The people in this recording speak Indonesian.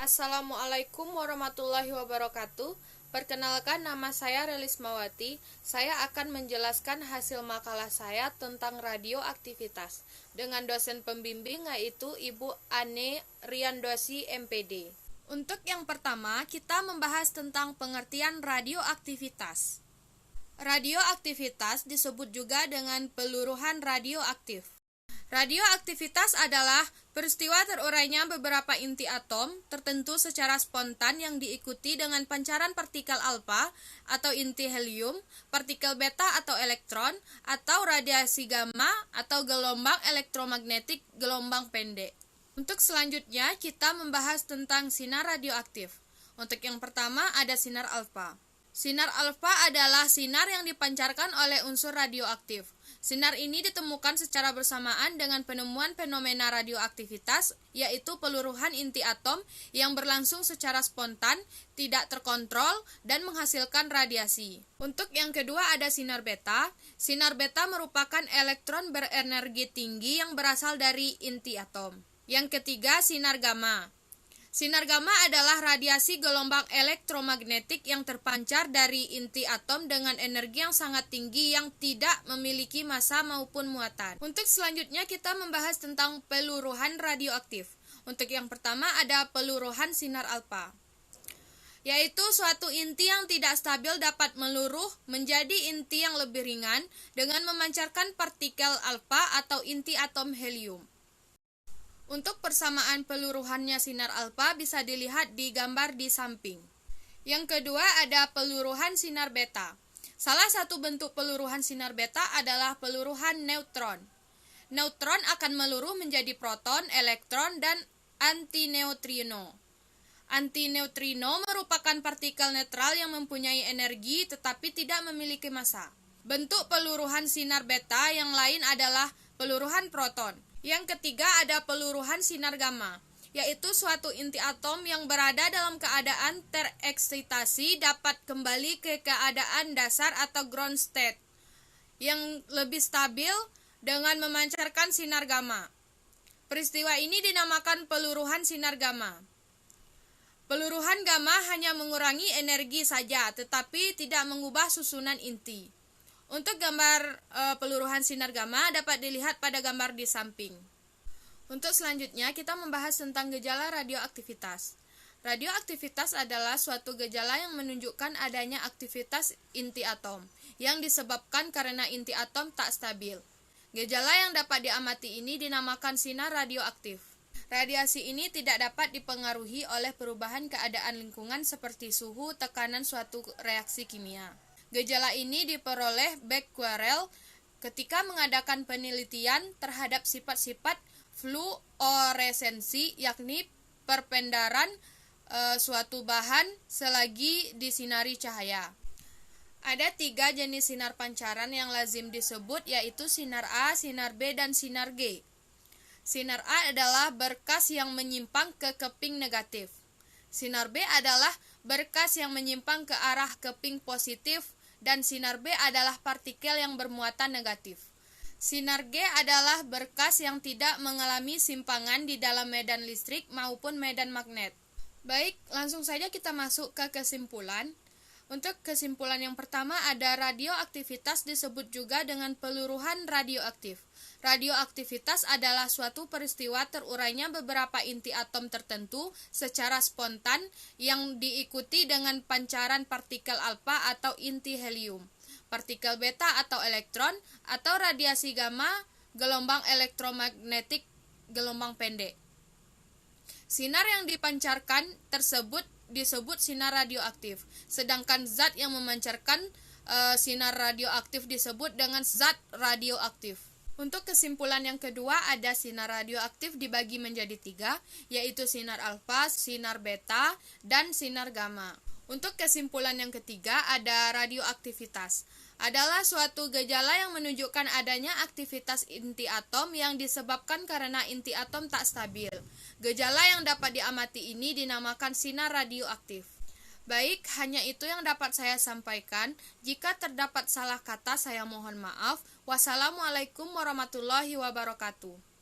Assalamualaikum warahmatullahi wabarakatuh. Perkenalkan, nama saya Relismawati. Saya akan menjelaskan hasil makalah saya tentang radioaktivitas dengan dosen pembimbing yaitu Ibu Ane Riandosi MPD. Untuk yang pertama, kita membahas tentang pengertian radioaktivitas. Radioaktivitas disebut juga dengan peluruhan radioaktif. Radioaktivitas adalah peristiwa terurainya beberapa inti atom tertentu secara spontan yang diikuti dengan pancaran partikel alfa atau inti helium, partikel beta atau elektron, atau radiasi gamma atau gelombang elektromagnetik gelombang pendek. Untuk selanjutnya kita membahas tentang sinar radioaktif. Untuk yang pertama ada sinar alfa. Sinar alfa adalah sinar yang dipancarkan oleh unsur radioaktif. Sinar ini ditemukan secara bersamaan dengan penemuan fenomena radioaktivitas, yaitu peluruhan inti atom yang berlangsung secara spontan, tidak terkontrol, dan menghasilkan radiasi. Untuk yang kedua ada sinar beta. Sinar beta merupakan elektron berenergi tinggi yang berasal dari inti atom. Yang ketiga sinar gamma. Sinar gamma adalah radiasi gelombang elektromagnetik yang terpancar dari inti atom dengan energi yang sangat tinggi yang tidak memiliki massa maupun muatan. Untuk selanjutnya kita membahas tentang peluruhan radioaktif. Untuk yang pertama ada peluruhan sinar alfa, yaitu suatu inti yang tidak stabil dapat meluruh menjadi inti yang lebih ringan dengan memancarkan partikel alfa atau inti atom helium. Untuk persamaan peluruhannya sinar alfa bisa dilihat di gambar di samping. Yang kedua ada peluruhan sinar beta. Salah satu bentuk peluruhan sinar beta adalah peluruhan neutron. Neutron akan meluruh menjadi proton, elektron, dan antineutrino. Antineutrino merupakan partikel netral yang mempunyai energi tetapi tidak memiliki massa. Bentuk peluruhan sinar beta yang lain adalah peluruhan proton. Yang ketiga ada peluruhan sinar gamma, yaitu suatu inti atom yang berada dalam keadaan tereksitasi dapat kembali ke keadaan dasar atau ground state yang lebih stabil dengan memancarkan sinar gamma. Peristiwa ini dinamakan peluruhan sinar gamma. Peluruhan gamma hanya mengurangi energi saja, tetapi tidak mengubah susunan inti. Untuk gambar peluruhan sinar gamma dapat dilihat pada gambar di samping. Untuk selanjutnya kita membahas tentang gejala radioaktivitas. Radioaktivitas adalah suatu gejala yang menunjukkan adanya aktivitas inti atom yang disebabkan karena inti atom tak stabil. Gejala yang dapat diamati ini dinamakan sinar radioaktif. Radiasi ini tidak dapat dipengaruhi oleh perubahan keadaan lingkungan seperti suhu, tekanan suatu reaksi kimia. Gejala ini diperoleh Becquerel ketika mengadakan penelitian terhadap sifat-sifat fluoresensi, yakni perpendaran suatu bahan selagi disinari cahaya. Ada 3 jenis sinar pancaran yang lazim disebut, yaitu sinar A, sinar B, dan sinar G. Sinar A adalah berkas yang menyimpang ke keping negatif. Sinar B adalah berkas yang menyimpang ke arah keping positif, dan sinar B adalah partikel yang bermuatan negatif. Sinar G adalah berkas yang tidak mengalami simpangan di dalam medan listrik maupun medan magnet. Baik, langsung saja kita masuk ke kesimpulan. Untuk kesimpulan yang pertama ada radioaktivitas disebut juga dengan peluruhan radioaktif. Radioaktivitas adalah suatu peristiwa terurainya beberapa inti atom tertentu secara spontan yang diikuti dengan pancaran partikel alfa atau inti helium, partikel beta atau elektron, atau radiasi gamma, gelombang elektromagnetik gelombang pendek. Sinar yang dipancarkan tersebut disebut sinar radioaktif, sedangkan zat yang memancarkan sinar radioaktif disebut dengan zat radioaktif. Untuk kesimpulan yang kedua ada sinar radioaktif dibagi menjadi 3, yaitu sinar alfa, sinar beta, dan sinar gamma. Untuk kesimpulan yang ketiga ada radioaktivitas. Adalah suatu gejala yang menunjukkan adanya aktivitas inti atom yang disebabkan karena inti atom tak stabil. Gejala yang dapat diamati ini dinamakan sinar radioaktif. Baik, hanya itu yang dapat saya sampaikan. Jika terdapat salah kata, saya mohon maaf. Wassalamualaikum warahmatullahi wabarakatuh.